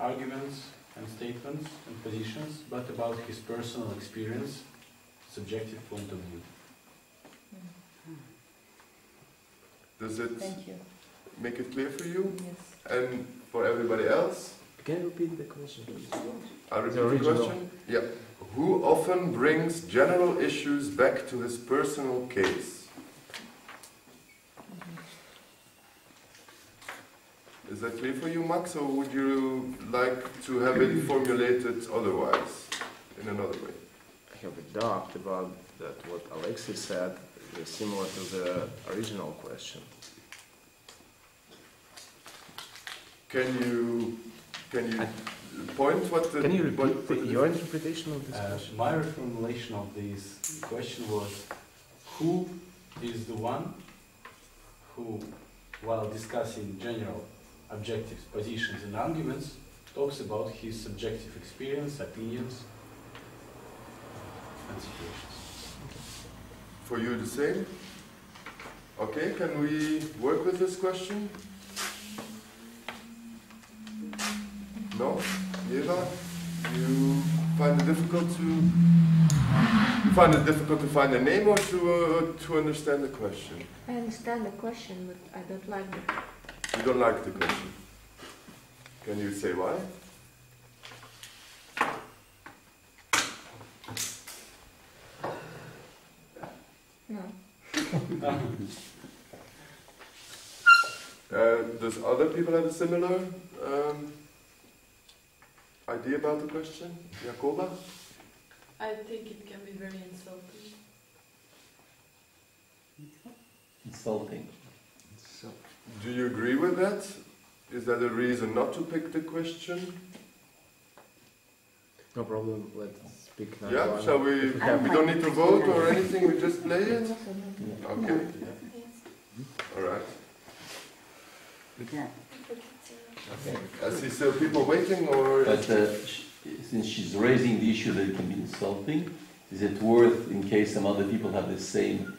arguments and statements and positions, but about his personal experience, subjective point of view. Does it Thank you. make it clear for you? Yes. And for everybody else? Can you repeat the question, please? I'll repeat the question. Yeah. Who often brings general issues back to his personal case? Is that clear for you, Max, or would you like to have it formulated otherwise, in another way? I have a doubt about that. What Alexey said is similar to the original question. Can you point what the... Can you repeat your interpretation of this question? My reformulation of this question was, who is the one who, while discussing general objectives, positions and arguments, talks about his subjective experience, opinions and situations. For you the same? Okay, can we work with this question? No? Ieva? You find it difficult to find a name or to understand the question? I understand the question, but I don't like it. You don't like the question. Can you say why? No. Does other people have a similar idea about the question? Jacoba? I think it can be very insulting. Insulting. Do you agree with that? Is that a reason not to pick the question? No problem, let's speak now. Yeah, shall we? We don't need to vote or anything, we just play it? Okay. Alright. Okay. I see still people waiting, or? But since she's raising the issue that it can be insulting, is it worth, in case some other people have the same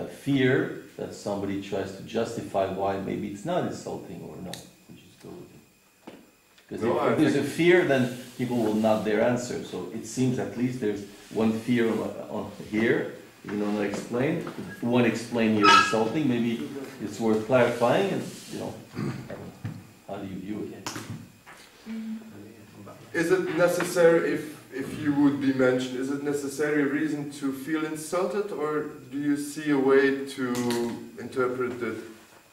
fear, that somebody tries to justify why maybe it's not insulting or no? We just go with it. Because if there's a fear, then people will nod their answer. So it seems at least there's one fear on here. You don't want to explain. If you want to explain you're insulting, maybe it's worth clarifying. And how do you view it? Is it necessary, if you would be mentioned, is it necessary a reason to feel insulted, or do you see a way to interpret it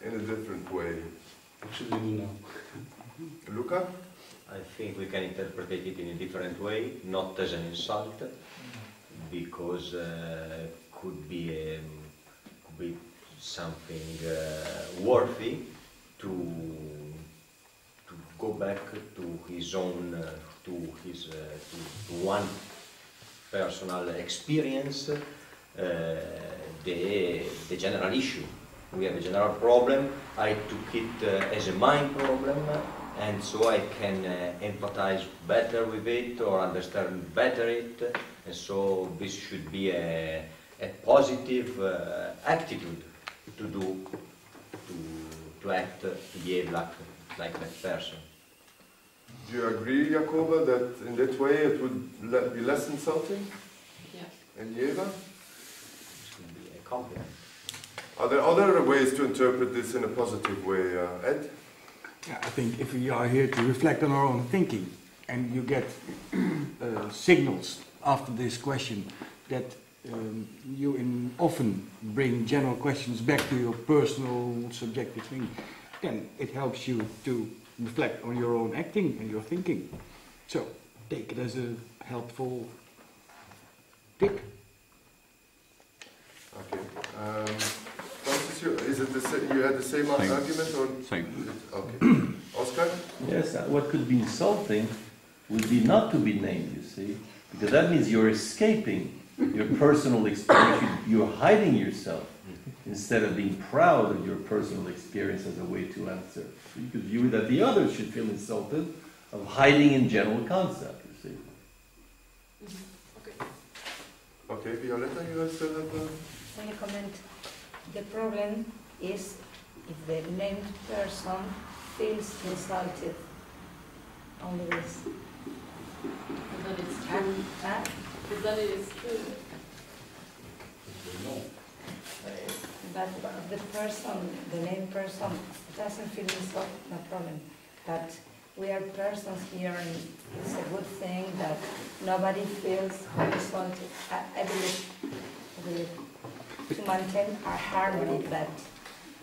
in a different way? Actually, we do know. Luca? I think we can interpret it in a different way, not as an insult, because could be something worthy to go back to his own, to one personal experience, the general issue. We have a general problem. I took it as a mind problem, and so I can empathize better with it or understand better it. And so this should be a positive attitude to do, to act, to behave like that person. Do you agree, Jacoba, that in that way it would be less insulting? Yeah. And Ieva? This would be a compliment. Are there other ways to interpret this in a positive way, Ed? Yeah, I think if we are here to reflect on our own thinking, and you get signals after this question that you often bring general questions back to your personal subjective thing, then it helps you to reflect on your own acting and your thinking. So take it as a helpful tip. Okay. Francis, is it you had the same argument, or? Same. Okay. Oscar? Yes, what could be insulting would be not to be named, you see, because that means you're escaping your personal experience, you're hiding yourself, instead of being proud of your personal experience as a way to answer. So you could view it that the others should feel insulted of hiding in general concept, you see. Okay, Violetta, you still have a... Can I comment? The problem is if the named person feels insulted. only this. But then it's true. But then it is true. But the person, the named person, doesn't feel insulted, no problem. But we are persons here, and it's a good thing that nobody feels insulted. I believe to maintain our harmony, but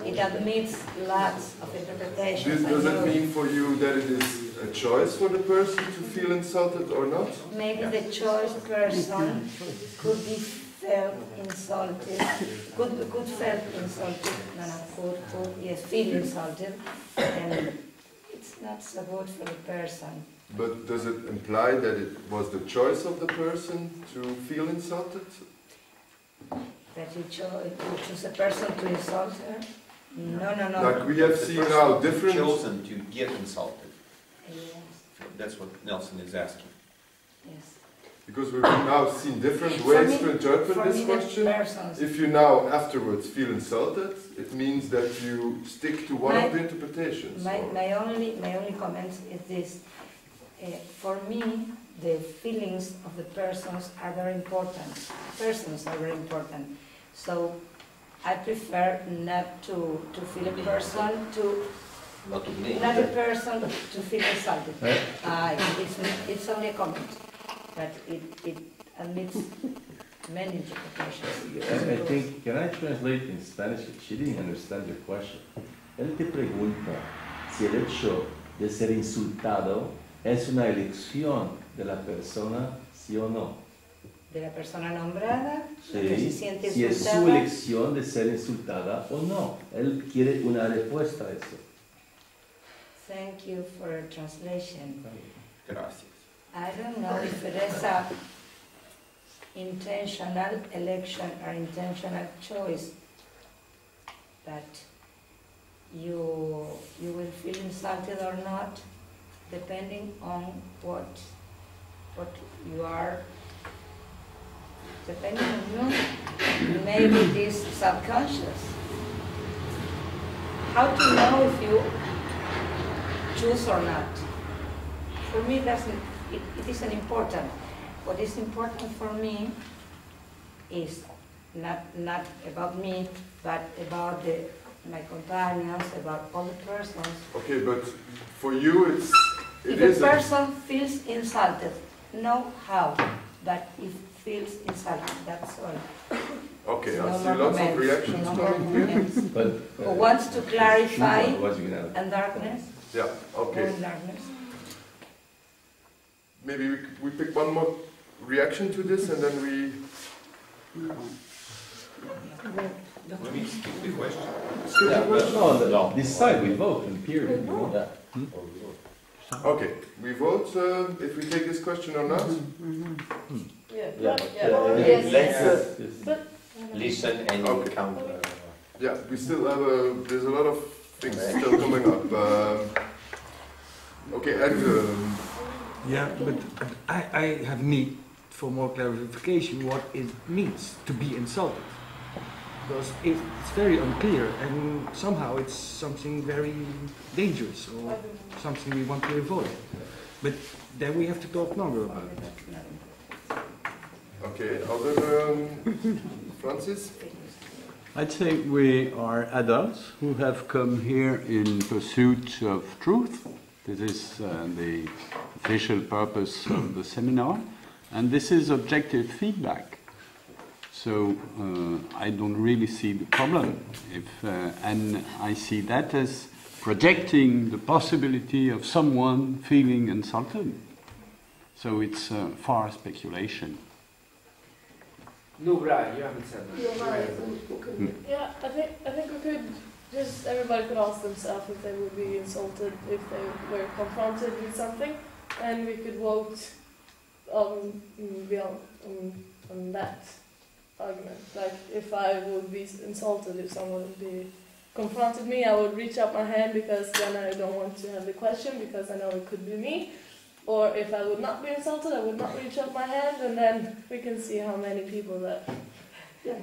it admits lots of interpretations. Does it mean for you that it is a choice for the person to feel insulted or not? Maybe the choice person could be felt insulted, could feel insulted, yes, feel insulted, and it's not so good for the person. But does it imply that it was the choice of the person to feel insulted? That you choose a person to insult her? No. Like we have seen now different... chosen to get insulted. Yes. That's what Nelson is asking. Yes. Because we've now seen different ways to interpret this question. If you now afterwards feel insulted, it means that you stick to one of the interpretations. My only comment is this. For me, the feelings of the persons are very important. Persons are very important. So I prefer not to feel a person not a person to feel insulted. It's only a comment, but it admits many interpretations. I think, can I translate in Spanish? She didn't understand your question. Él te pregunta si el hecho de ser insultado es una elección de la persona, sí o no. De la persona nombrada, Sí, que se siente si es insultada. su elección de ser insultada o no. Él quiere una respuesta a eso. Thank you for your translation. Gracias. I don't know if it is a intentional election or intentional choice, but you will feel insulted or not, depending on what you are. Depending on you, maybe it is subconscious. How to know if you choose or not? For me, it isn't important. What is important for me is not about me, but about my companions, about other persons. Okay, but for you If a person feels insulted, know how, but if feels insulted, that's all. Okay, No I see more lots of comments, reactions no more coming here. comments. But, Who wants to clarify otherwise you're gonna- and darkness? Yeah, okay. More darkness. Maybe we pick one more reaction to this and then we... Let me skip the question. Yeah, but no, this side we vote in period, you know that. Okay, we vote if we take this question or not. Yeah. Let's But listen and Okay. count. Yeah, we still have there's a lot of things still coming up. Okay, and Yeah, but I have need for more clarification what it means to be insulted. Because it's very unclear and somehow it's something very dangerous or something we want to avoid. But then we have to talk longer about it. okay, other Francis? I'd say we are adults who have come here in pursuit of truth. This is the official purpose of the seminar, and this is objective feedback. So I don't really see the problem, and I see that as projecting the possibility of someone feeling insulted. So it's far speculation. No, Brian, you haven't said that. yeah, I think we could just everybody could ask themselves if they would be insulted if they were confronted with something, and we could vote on that argument. Like if I would be insulted if someone would be confronted me, I would reach up my hand because then I don't want to have the question because I know it could be me. Or if I would not be insulted, I would not reach up my hand, and then we can see how many people that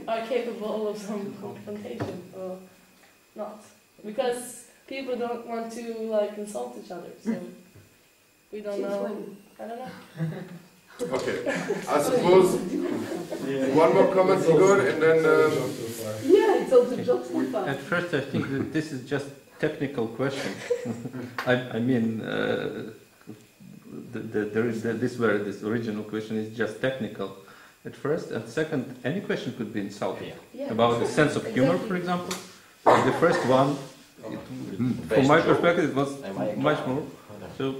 are capable of some confrontation or not. Because people don't want to like insult each other. So We don't know. I don't know. Okay, I suppose one more comment, Igor, and then. Yeah, it's all the jokes so far. At first, I think that this is just technical question. I mean, this original question is just technical at first, and second, any question could be insulting. Yeah. About the sense of humor, for example. Like the first one, from my perspective, it was much more. So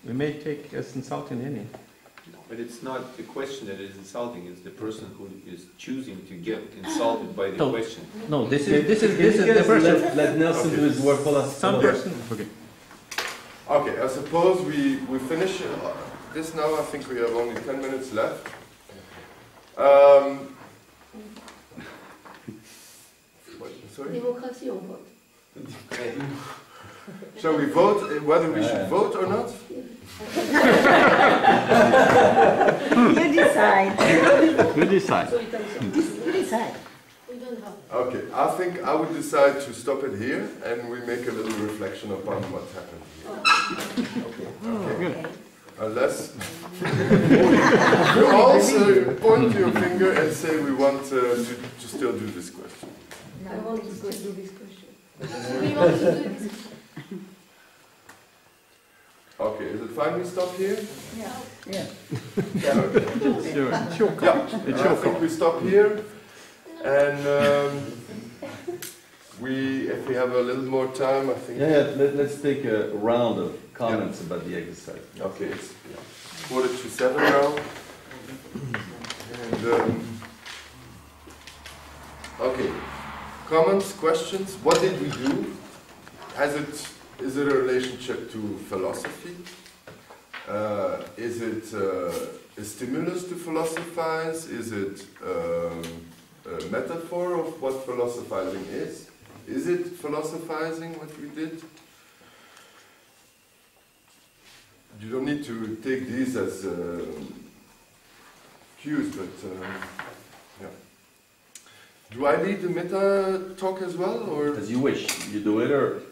we may take as insulting any. But it's not the question that is insulting, it's the person who is choosing to get insulted by the question. No, this is the person. Let Nelson do his work for us. Some person. Okay. Okay, I suppose we finish this now. I think we have only 10 minutes left. Sorry? Démocratie, on vote. Shall we vote whether we should vote or not? You decide. You decide. You decide. We don't have. Okay, I think I would decide to stop it here and we make a little reflection upon what happened here. Okay. Unless you also point your finger and say we want to still do this question. I want to do this question. We want to do this. Okay, is it fine we stop here? Yeah. Yeah. It's your call. Yeah, I think we stop here. And if we have a little more time, I think... Let's take a round of comments about the exercise. Okay, it's 6:45 now. And, okay, comments, questions? What did we do? Is it a relationship to philosophy? Is it a stimulus to philosophize? Is it a metaphor of what philosophizing is? Is it philosophizing what we did? You don't need to take these as cues, but yeah. Do I lead the meta talk as well, or as you wish? You do it, or if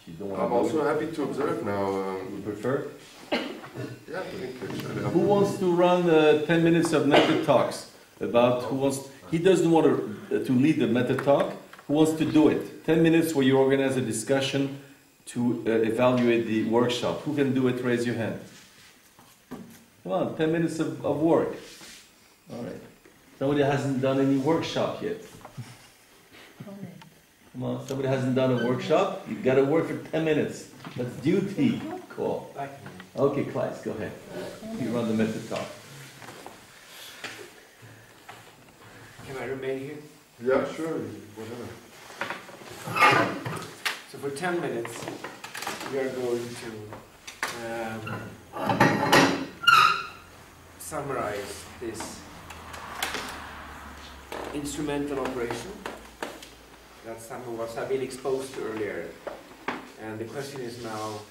you don't want. I'm also happy to observe now. You prefer? Yeah, I think it should help. Who wants to run 10 minutes of meta talks about who wants? He doesn't want to lead the meta talk. Who wants to do it? 10 minutes where you organize a discussion to evaluate the workshop. Who can do it? Raise your hand. Come on, 10 minutes of work. All right. Somebody hasn't done any workshop yet. Come on, somebody hasn't done a workshop? You've got to work for 10 minutes. That's duty. Cool. Okay, Claes, go ahead. You run the method talk. Can I remain here? Yeah, sure, whatever. So for 10 minutes, we are going to summarize this instrumental operation that some of us have been exposed to earlier. And the question is now,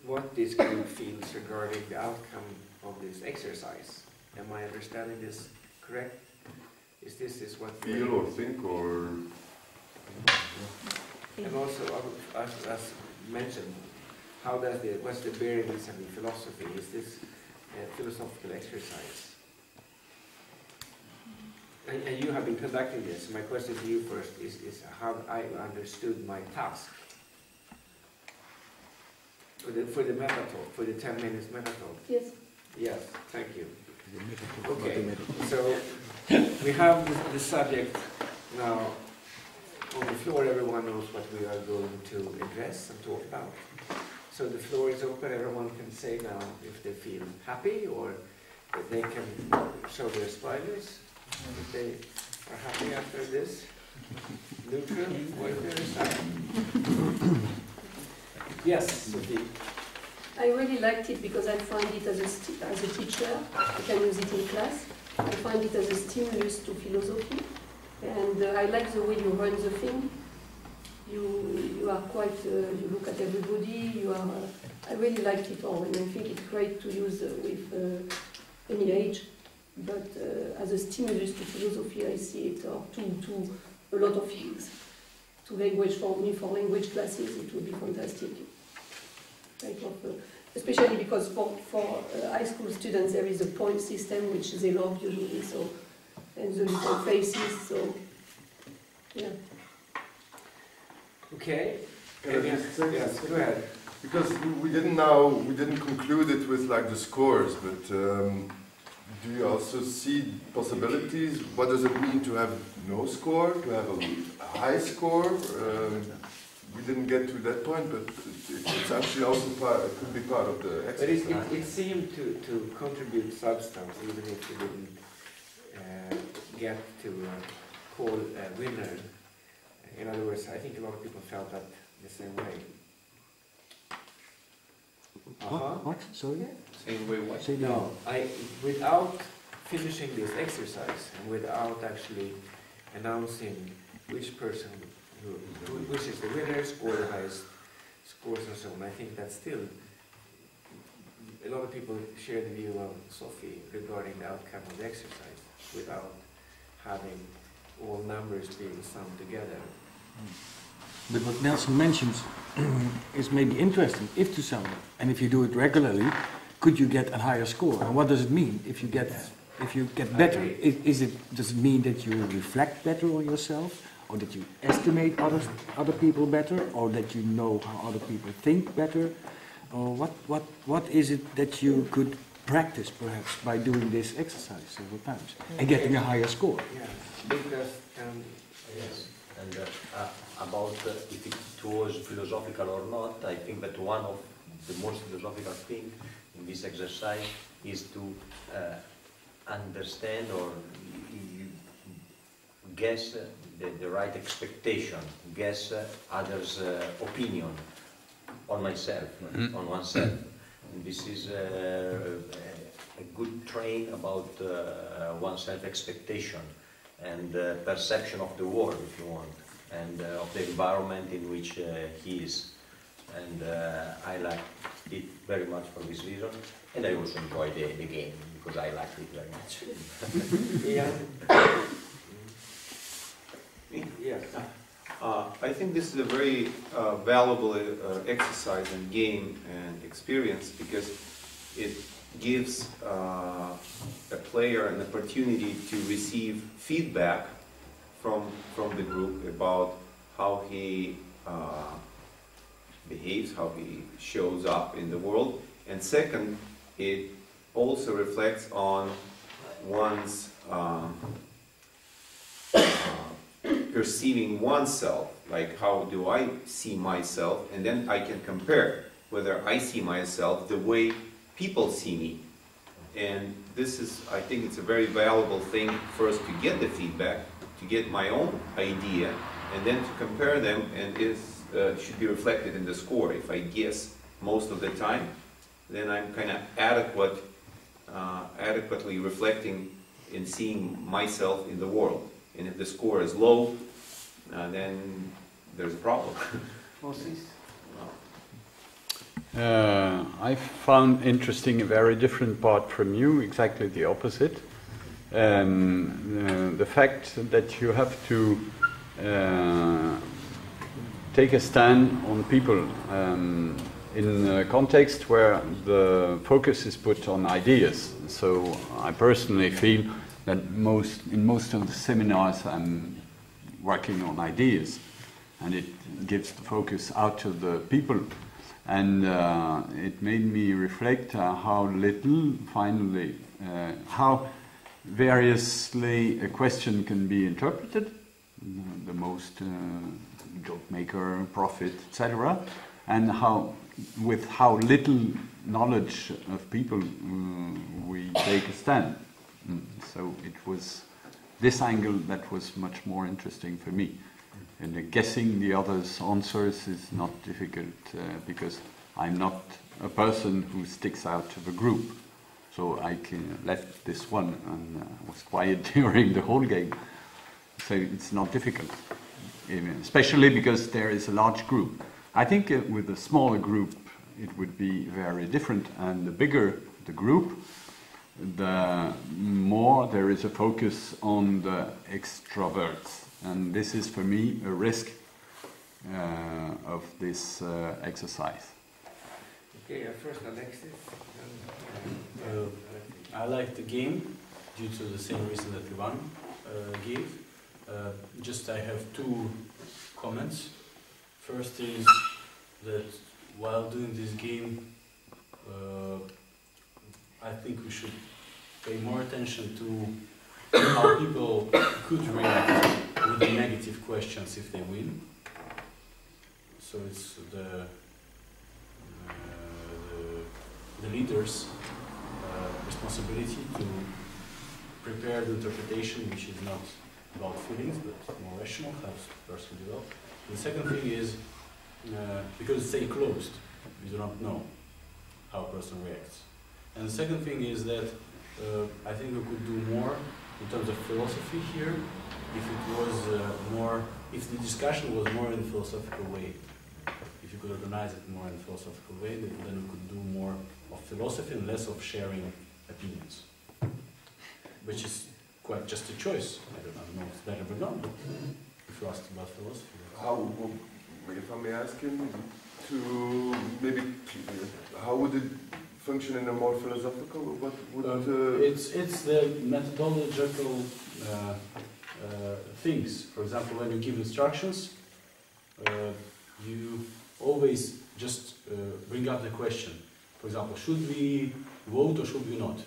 what this group feels regarding the outcome of this exercise. Am I understanding this correct? Is this what feel or think or? And also, as mentioned, what's the bearing of philosophy? Is this a philosophical exercise? And you have been conducting this. My question to you first is how I understood my task for the meta talk, for the 10 minutes meta talk. Yes. Yes, thank you. Okay, so we have the subject now on the floor. Everyone knows what we are going to address and talk about. So the floor is open. Everyone can say now if they feel happy or if they can show their spiders. If they are happy after this. Luca, what is there inside? Yes, Sophie. I really liked it because I find it as a teacher, I can use it in class. I find it as a stimulus to philosophy, and I like the way you run the thing. You are quite, you look at everybody, I really liked it all, and I think it's great to use with any age, but as a stimulus to philosophy I see it, or to a lot of things. To language, for me, for language classes, it would be fantastic. type of, especially because for high school students there is a point system which they love usually, so, and the little faces, so, yeah. Okay. Yes, Go ahead. Because we didn't conclude it with like the scores, but do you also see possibilities? What does it mean to have no score, to have a high score? We didn't get to that point, but it's actually also it could be part of the exercise. But it seemed to contribute substance, even if you didn't get to call a winner. In other words, I think a lot of people felt that the same way. What? Sorry? Same way what? No, without finishing this exercise and without actually announcing which person, which is the winner, score the highest scores and so on, I think that still a lot of people share the view of Sophie regarding the outcome of the exercise without having all numbers being summed together. But what Nelson mentions is maybe interesting, if to someone, and if you do it regularly, could you get a higher score? And what does it mean if you get better? Does it mean that you reflect better on yourself, or that you estimate other people better, or that you know how other people think better? Or what is it that you could practice perhaps by doing this exercise several times and getting a higher score? Yeah, because yes, and about if it was philosophical or not, I think that one of the most philosophical things in this exercise is to understand or guess the right expectation, guess others' opinion on myself, on oneself. And this is a good train about oneself expectation and perception of the world, if you want, and of the environment in which he is. And I like it very much for this reason, and I also enjoy the game because I like it very much. Yeah. Yes. I think this is a very valuable exercise and game and experience because it gives a player an opportunity to receive feedback from the group about how he behaves, how he shows up in the world. And second, it also reflects on one's perceiving oneself, like how do I see myself, and then I can compare whether I see myself the way people see me. And this is, I think it's a very valuable thing first to get the feedback, to get my own idea, and then to compare them, and it should be reflected in the score. If I guess most of the time, then I'm kind of adequately reflecting and seeing myself in the world. And if the score is low, then there's a problem. I found interesting a very different part from you, exactly the opposite. The fact that you have to take a stand on people in a context where the focus is put on ideas. So I personally feel that in most of the seminars I'm working on ideas, and it gives the focus out to the people. And it made me reflect how little, finally, how variously a question can be interpreted, the most joke maker, prophet, etc., and with how little knowledge of people we take a stand. So it was this angle that was much more interesting for me. And guessing the other's answers is not difficult because I'm not a person who sticks out of a group. So I left this one and was quiet during the whole game. So it's not difficult, especially because there is a large group. I think with a smaller group it would be very different, and the bigger the group, the more there is a focus on the extroverts. And this is for me a risk of this exercise. Okay, first Alexey. I like the game due to the same reason that Ivan gave. Just I have two comments. First is that while doing this game, I think we should pay more attention to how people could react with the negative questions if they win. So it's the leader's responsibility to prepare the interpretation, which is not about feelings but more rational, helps the person develop. The second thing is because it's closed, we do not know how a person reacts. And the second thing is that I think we could do more in terms of philosophy here if it was if the discussion was more in a philosophical way. If you could organize it more in a philosophical way, then we could do more of philosophy and less of sharing opinions. Which is quite just a choice. I don't know if it's better or not, but if you asked about philosophy. How, if I may ask him, to maybe, how would it function in a more philosophical? What would it's the methodological things. For example, when you give instructions, you always just bring up the question. For example, should we vote or should we not?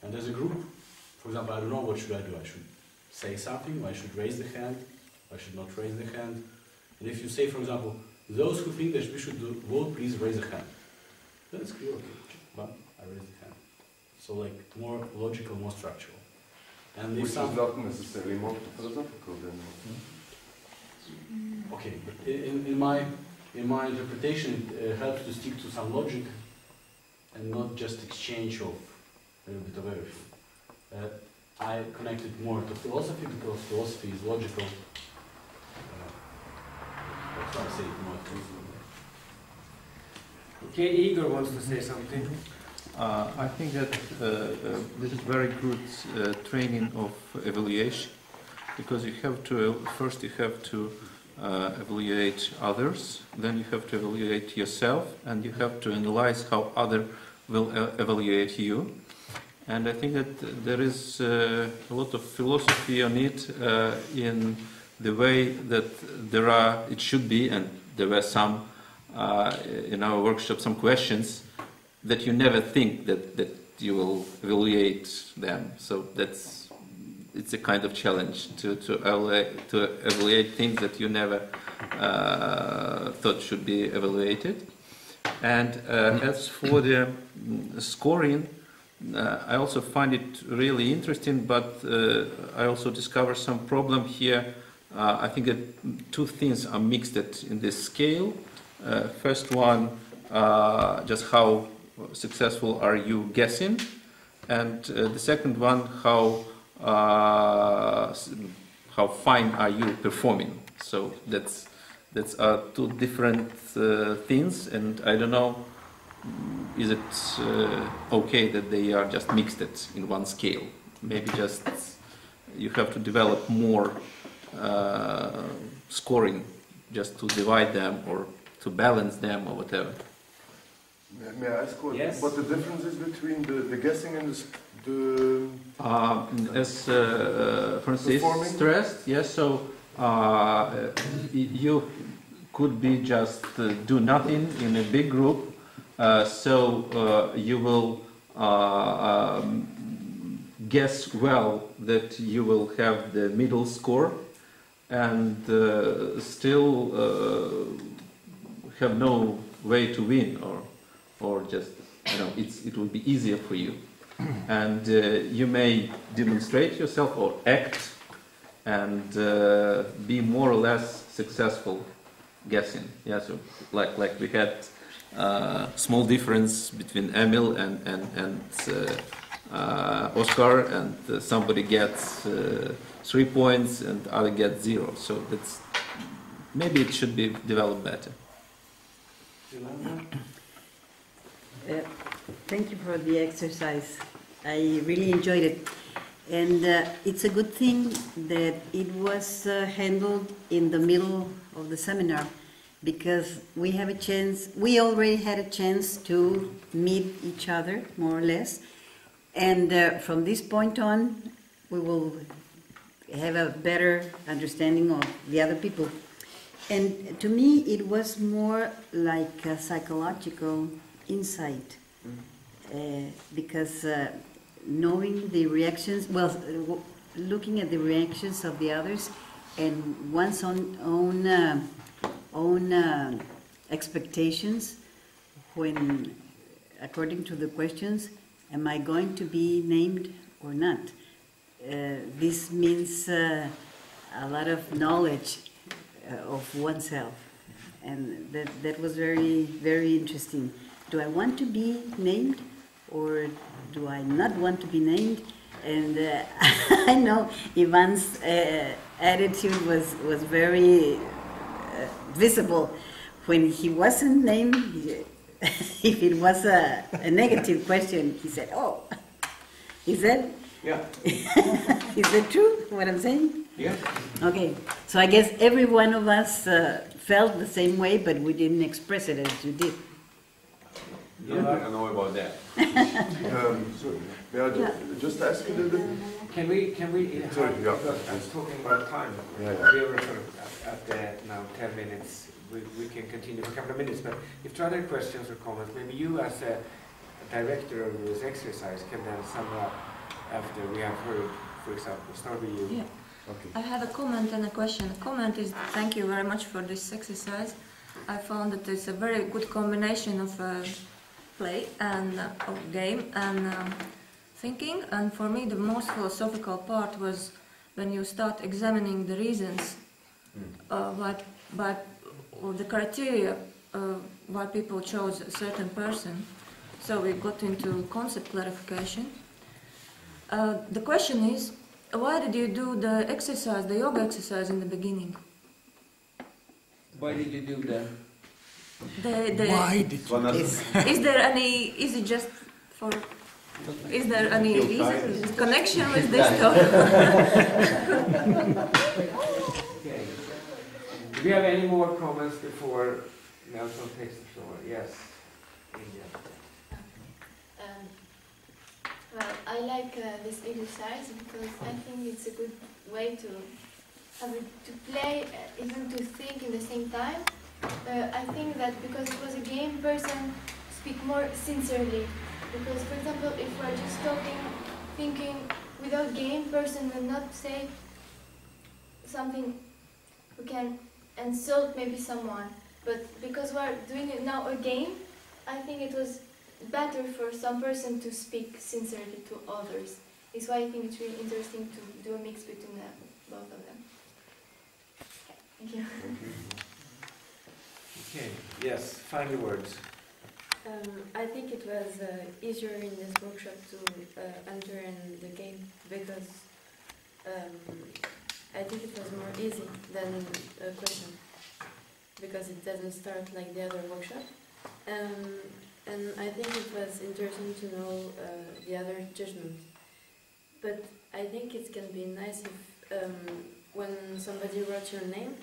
And as a group, for example, I don't know what should I do. I should say something, I should raise the hand, I should not raise the hand. And if you say, for example, those who think that we should vote, please raise a hand. Then it's clear, okay, but I raise the hand. So like more logical, more structural. And if which is not necessarily more philosophical than. Okay, but in my interpretation, it helps to stick to some logic and not just exchange of a little bit of everything. I connected more to philosophy because philosophy is logical. That's why I say it more reasonable. Okay, Igor wants to say something. I think that this is very good training of evaluation, because you have to first you have to evaluate others, then you have to evaluate yourself, and you have to analyze how other will evaluate you. And I think that there is a lot of philosophy on it in the way that it should be, and there were some in our workshop, some questions that you never think that you will evaluate them. So it's a kind of challenge to evaluate things that you never thought should be evaluated. And as for the scoring, I also find it really interesting, but I also discover some problem here. I think that two things are mixed in this scale. First one, just how successful are you guessing, and the second one, how fine are you performing. So that's two different things, and I don't know, is it okay that they are just mixed in one scale? Maybe just you have to develop more scoring just to divide them or to balance them or whatever. May I ask yes. What the difference is between the guessing and the as Francis stressed, yes, so you could be just do nothing in a big group, so you will guess well that you will have the middle score and still have no way to win, or just, it will be easier for you. And you may demonstrate yourself or act and be more or less successful guessing. Yeah, so like we had small difference between Emil and Oscar, and somebody gets 3 points and the other gets 0. So that's maybe it should be developed better. Thank you for the exercise. I really enjoyed it. And it's a good thing that it was handled in the middle of the seminar, because we have a chance, we already had a chance to meet each other, more or less, and from this point on, we will have a better understanding of the other people. And to me, it was more like a psychological insight, because knowing the reactions, well, looking at the reactions of the others and one's own expectations when, according to the questions, am I going to be named or not? This means a lot of knowledge of oneself, and that was very, very interesting. Do I want to be named, or do I not want to be named? And I know Ivan's attitude was very visible when he wasn't named. If it was a negative question, he said, "Oh, is that? Yeah. Is that true? What I'm saying?" Yeah. Okay. So I guess every one of us felt the same way, but we didn't express it as you did. Yeah, I don't know about that. May I just ask you a little bit? Can we Sorry, yeah. because I'm talking about time. Yeah. We are sort of at now 10 minutes. We can continue for a couple of minutes, but if there are other questions or comments, maybe you as a director of this exercise can then sum up after we have heard, for example, start with you. Yeah. Okay. I have a comment and a question. The comment is thank you very much for this exercise. I found that it's a very good combination of play and of game and thinking, and for me the most philosophical part was when you start examining the reasons or the criteria why people chose a certain person. So we got into concept clarification. The question is, why did you do the exercise, the yoga exercise in the beginning? Why did you do that? Why did you do this? Is there any, is it just for, is there any reason, connection with this story? Okay. Do we have any more comments before Nelson takes the floor? Yes. Indira. Well, I like this exercise because I think it's a good way to have to play, even to think in the same time. I think that because it was a game, person speak more sincerely. Because, for example, if we're just talking, thinking without game, person will not say something who can insult maybe someone. But because we're doing it now a game, I think it was better for some person to speak sincerely to others. It's why I think it's really interesting to do a mix between both of them. Okay, thank you. Okay, yes, final words. I think it was easier in this workshop to enter in the game because I think it was more easy than a question because it doesn't start like the other workshop. And I think it was interesting to know the other judgment. But I think it can be nice if when somebody wrote your name,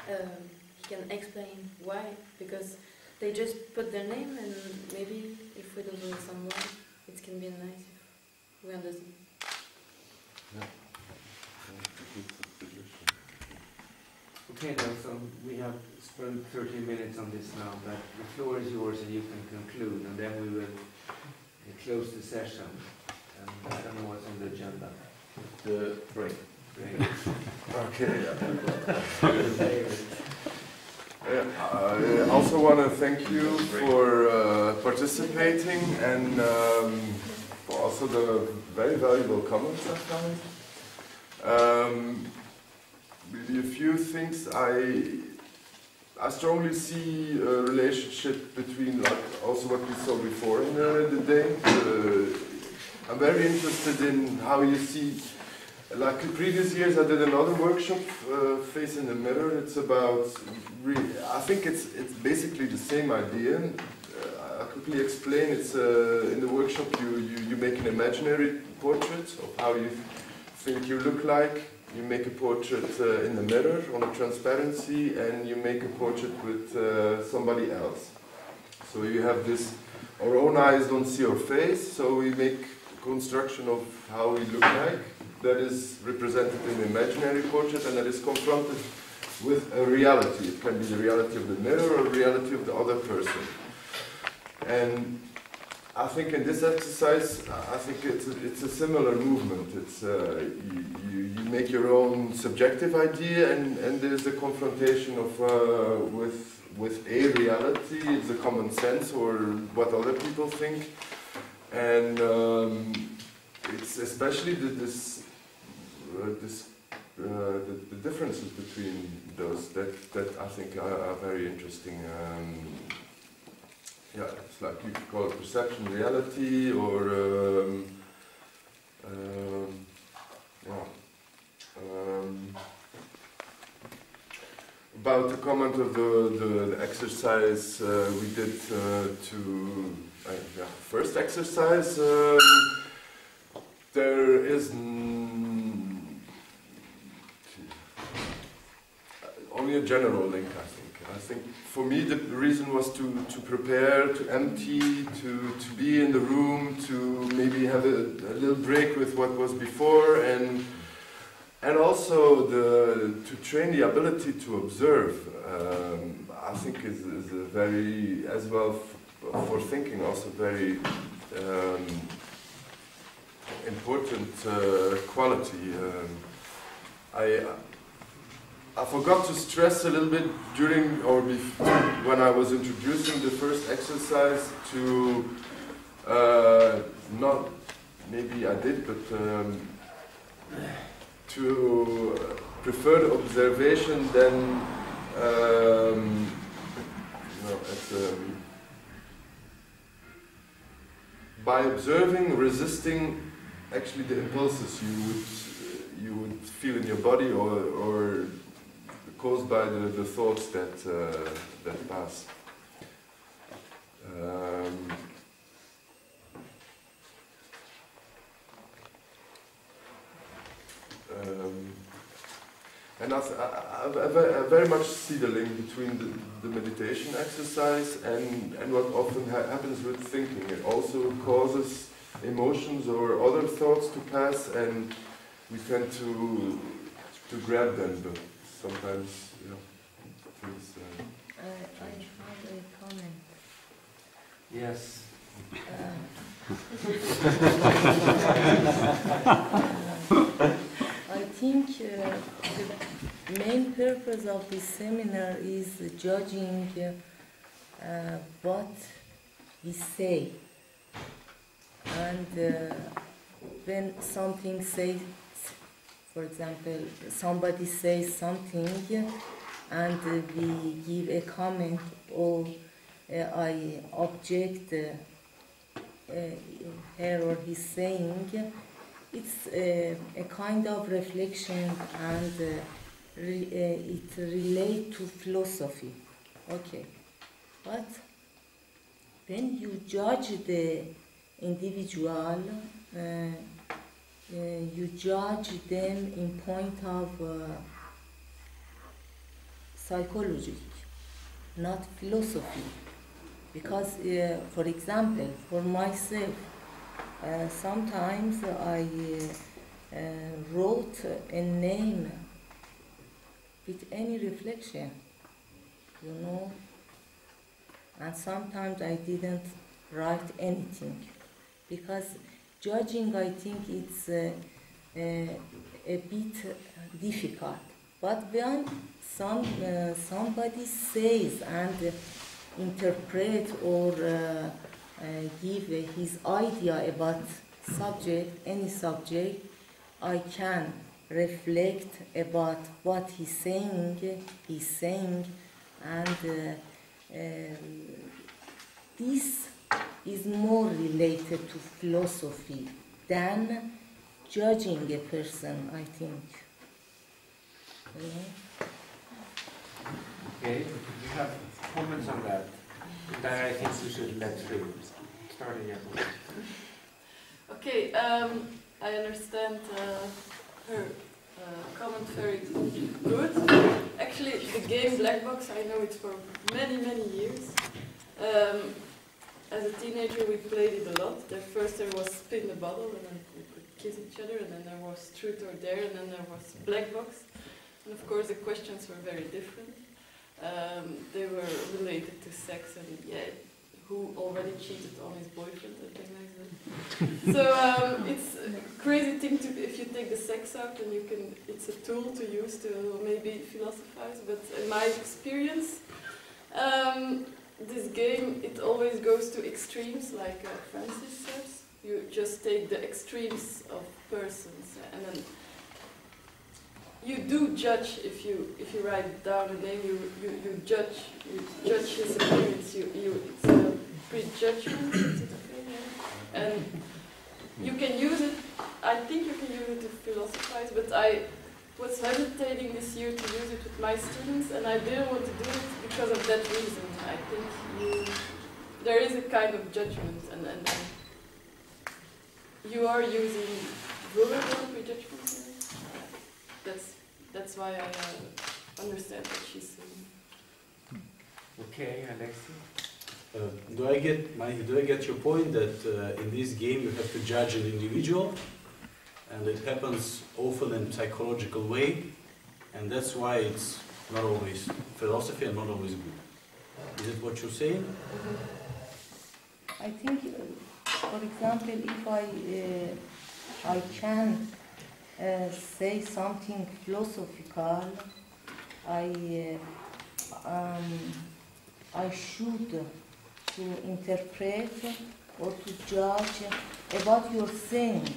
he can explain why, because they just put their name and maybe if we don't know someone, it can be nice if we understand. Yeah. Okay, Nelson, we have spent 30 minutes on this now, but the floor is yours and you can conclude, and then we will close the session. And I don't know what's on the agenda. The break. Okay. I also want to thank you for participating and for also the very valuable comments I found. Really a few things. I strongly see a relationship between, like, also what we saw before in the day. I'm very interested in how you see, like in previous years I did another workshop, Face in the Mirror. It's about, I think it's basically the same idea. I quickly explain, it's in the workshop you make an imaginary portrait of how you think you look like. you make a portrait in the mirror on a transparency, and you make a portrait with somebody else. So you have this, our own eyes don't see our face, so we make a construction of how we look like that is represented in the imaginary portrait, and that is confronted with a reality. It can be the reality of the mirror or the reality of the other person. And I think in this exercise, I think it's a similar movement. It's you make your own subjective idea, and there's a confrontation of with a reality. It's a common sense or what other people think, and it's especially the differences between those that I think are very interesting. Yeah, it's like you could call it perception, reality, or about the comment of the exercise we did first exercise. There is only a general link, I think. I think for me the reason was to prepare, to empty, to be in the room, to maybe have a little break with what was before, and also to train the ability to observe. I think is a very, as well for thinking, also very important quality. I forgot to stress a little bit during or when I was introducing the first exercise to not, maybe I did, but to prefer the observation than by observing, resisting actually the impulses you would feel in your body or caused by the thoughts that pass. And I very much see the link between the meditation exercise and what often happens with thinking. It also causes emotions or other thoughts to pass, and we tend to grab them, but sometimes, things... I have a comment. Yes. I think the main purpose of this seminar is judging what we say. And when something says, for example, somebody says something and we give a comment or I object her or his saying, it's a kind of reflection and it relates to philosophy. Okay, but when you judge the individual, you judge them in point of psychology, not philosophy. Because, for example, for myself, sometimes I wrote a name with any reflection, and sometimes I didn't write anything. Because judging, I think it's a bit difficult. But when somebody says and interpret or give his idea about subject, any subject, I can reflect about what he's saying, and this is more related to philosophy than judging a person, I think. Okay, you have comments on that? That I think we should let through. Starting Okay, I understand her comment very good. Actually, the game Black Box, I know it for many, many years. As a teenager, we played it a lot. First there was Spin the Bottle, and then we could kiss each other, and then there was Truth or Dare, and then there was Black Box. And of course, the questions were very different. They were related to sex and who already cheated on his boyfriend and things like that. So it's a crazy thing to if you take the sex out, and you can. It's a tool to use to maybe philosophize. But in my experience, this game it always goes to extremes, like Francis says. You just take the extremes of persons, and then you do judge if you write down a name. You judge his appearance. It's a prejudgment. Is it okay? Yeah. And you can use it. I think you can use it to philosophize. But I was hesitating this year to use it with my students, and I didn't want to do it because of that reason. I think there is a kind of judgment, and you are using vulnerable prejudgments. That's why I understand what she's saying. Okay, Alexey. Do I get your point that in this game you have to judge an individual, and it happens often in a psychological way, and that's why it's not always philosophy and not always good. Is it what you're saying? I think, for example, if I can say something philosophical, I should to interpret or to judge about your saying,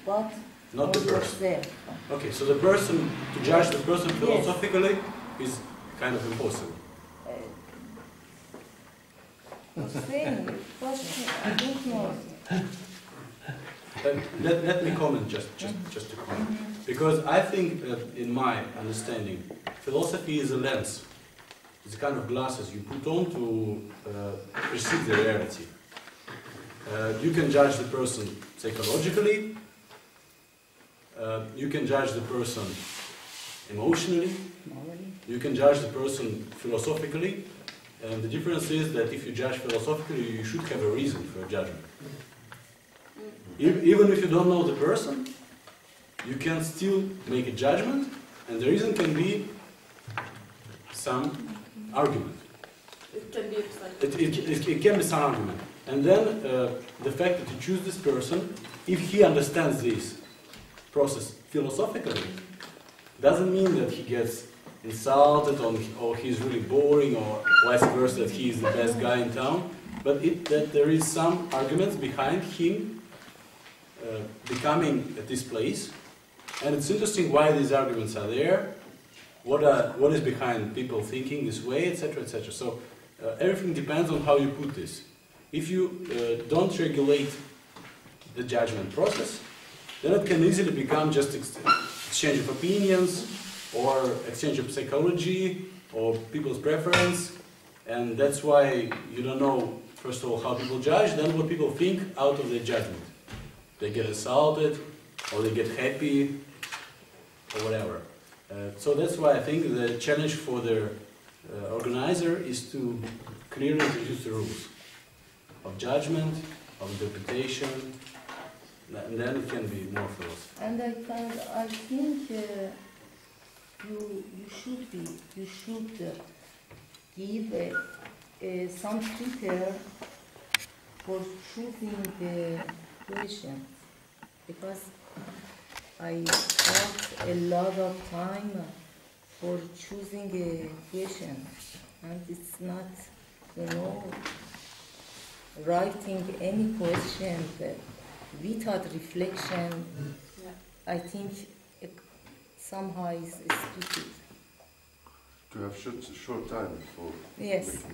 but not the person. Yourself. Okay, so the person, to judge the person philosophically is kind of impossible. Saying, I don't know. Let me comment just to comment. Because I think, in my understanding, philosophy is a lens. It's a kind of glasses you put on to perceive the reality. You can judge the person psychologically, you can judge the person emotionally, you can judge the person philosophically, and the difference is that if you judge philosophically, you should have a reason for a judgment. Even if you don't know the person, you can still make a judgment, and the reason can be some argument. It can be it can be some argument. And then the fact that you choose this person, if he understands this process philosophically, doesn't mean that he gets insulted or he's really boring or vice versa, that he is the best guy in town, but that there is some arguments behind him becoming at this place, and it's interesting why these arguments are there, what is behind people thinking this way, etc., etc. So everything depends on how you put this. If you don't regulate the judgment process, then it can easily become just exchange of opinions or exchange of psychology or people's preference, and that's why you don't know, first of all, how people judge, then what people think out of their judgment. They get insulted, or they get happy, or whatever. So that's why I think the challenge for the organizer is to clearly introduce the rules of judgment, of interpretation, and then it can be more philosophy. And I think you should give some criterion for choosing the question, because I have a lot of time for choosing a question, and it's not, writing any question without reflection. Yeah. I think somehow is stupid. To have short time for yes.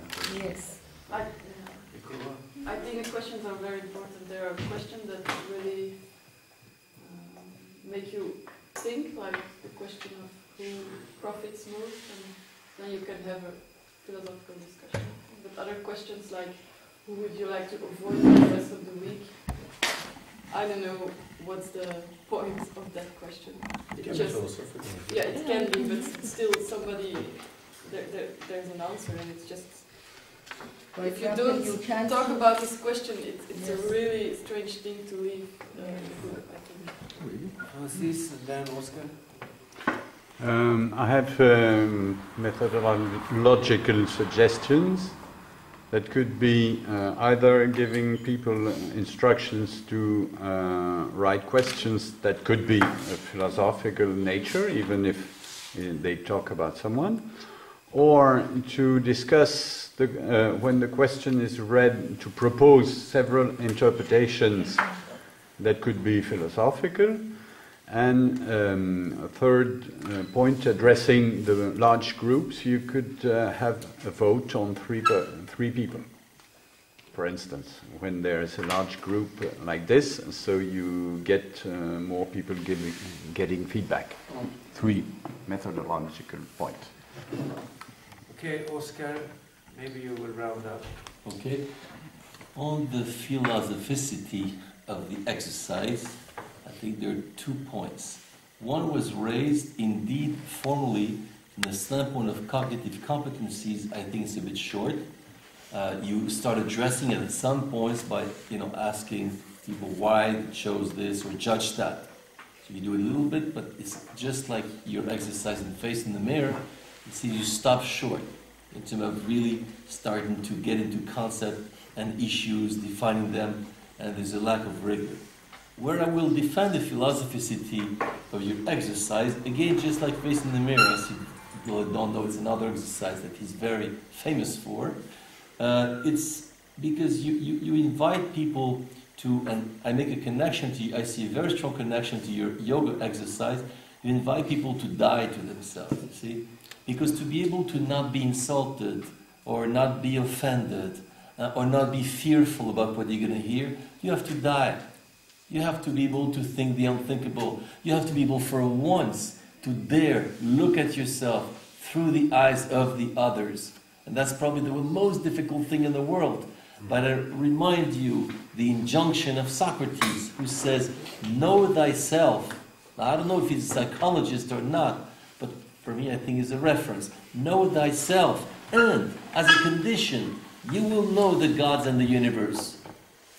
I think the questions are very important. There are questions that really make you think, like the question of who profits most, and then you can have a philosophical discussion. But other questions like who would you like to avoid the rest of the week? I don't know what's the point of that question? It can be philosophical. Yeah, it can be, but still somebody, there's an answer, and it's just, if you don't talk about this question, it's a really strange thing to leave the group, I think. Francis and then Oscar. I have methodological suggestions that could be either giving people instructions to write questions that could be of philosophical nature, even if they talk about someone, or to discuss, when the question is read, to propose several interpretations that could be philosophical. And a third point, addressing the large groups, you could have a vote on three people, for instance, when there's a large group like this, so you get more people getting feedback. 3 methodological points. Okay, Oscar, maybe you will round up. Okay. On the philosophicity of the exercise, I think there are 2 points. One was raised, indeed, formally, from the standpoint of cognitive competencies. I think it's a bit short. You start addressing it at some points by, asking people why they chose this or judge that. So you do it a little bit, but it's just like your exercise in face in the mirror. You see, you stop short in terms of really starting to get into concept and issues, defining them, and there's a lack of rigor. Where I will defend the philosophicity of your exercise, again, just like face in the mirror, as people don't know, it's another exercise that he's very famous for. It's because you invite people to, and I make a connection to you, I see a very strong connection to your yoga exercise. You invite people to die to themselves, you see? Because to be able to not be insulted, or not be offended, or not be fearful about what you're going to hear, you have to die. You have to be able to think the unthinkable. You have to be able for once to dare look at yourself through the eyes of the others. And that's probably the most difficult thing in the world. But I remind you the injunction of Socrates, who says, know thyself. Now, I don't know if he's a psychologist or not, but for me I think it's a reference. Know thyself, and as a condition, you will know the gods and the universe.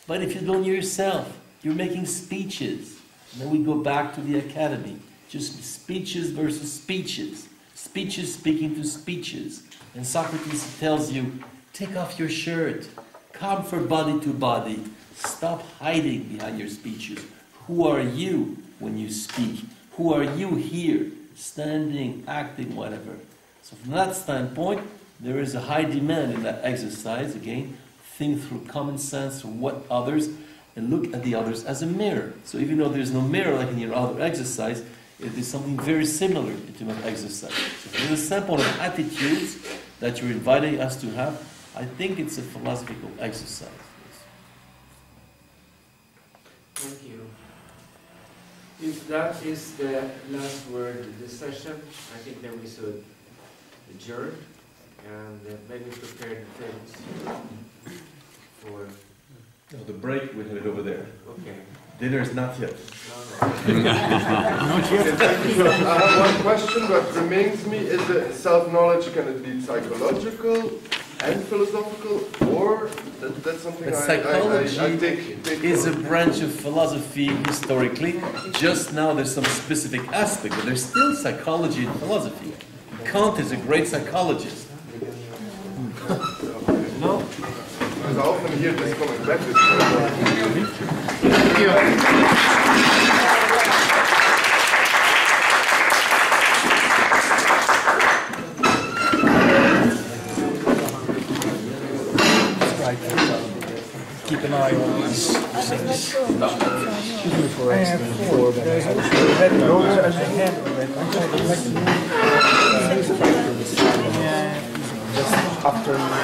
But if you don't know yourself, you're making speeches. And then we go back to the academy. Just speeches versus speeches. Speeches speaking to speeches. And Socrates tells you, take off your shirt. Come from body to body. Stop hiding behind your speeches. Who are you when you speak? Who are you here? Standing, acting, whatever. So from that standpoint, there is a high demand in that exercise. Again, think through common sense, through what others, and look at the others as a mirror. So even though there's no mirror like in your other exercise, it is something very similar in terms of exercise. So from the standpoint of attitudes that you're inviting us to have, I think it's a philosophical exercise. Thank you. If that is the last word of this session, I think then we should adjourn and maybe prepare the things for... No, the break, we have it over there. Okay. Dinner's not yet. Not yet. I have one question that remains to me. Is it self-knowledge, can it be psychological and philosophical, or that's something psychology I take is a branch of philosophy historically. Just now there's some specific aspect, but there's still psychology in philosophy. Kant is a great psychologist. No. Because I often hear this coming back this way. Thank you. Keep an eye on these things. For just after people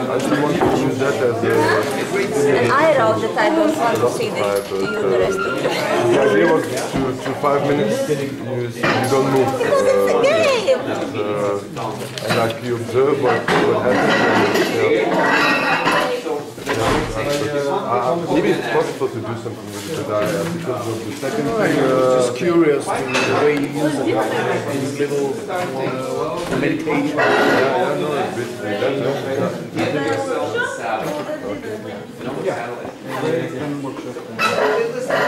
I just want to use that as a... And I wrote that I don't want to see the rest of the the idea was to 5 minutes, you don't move. And like you observe what happens. Maybe it's possible to do something with it, but because of the second thing... just curious to the way you use it, these little meditation. Yeah, no, basically that's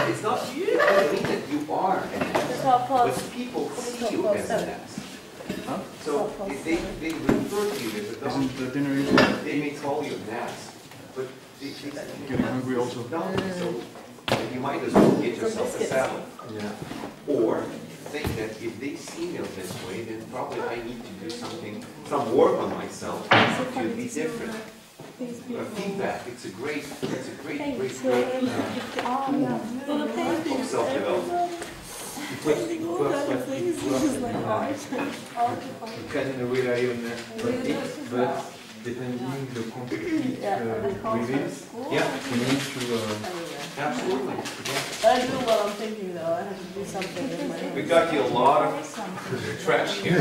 It's not you. I mean that you are an ass, but people see you as an ass. So if they refer to you as a dog, they may call you an ass. But Getting hungry also. So you might as well get yourself a salad. Or think that if they see me this way, then probably I need to do some work on myself to be different. Feedback, it's a great self-development. Can we even predict, but depending the conflict within, we need to absolutely. I do what I'm thinking though. I have to do something in my head. We got you a lot of trash here.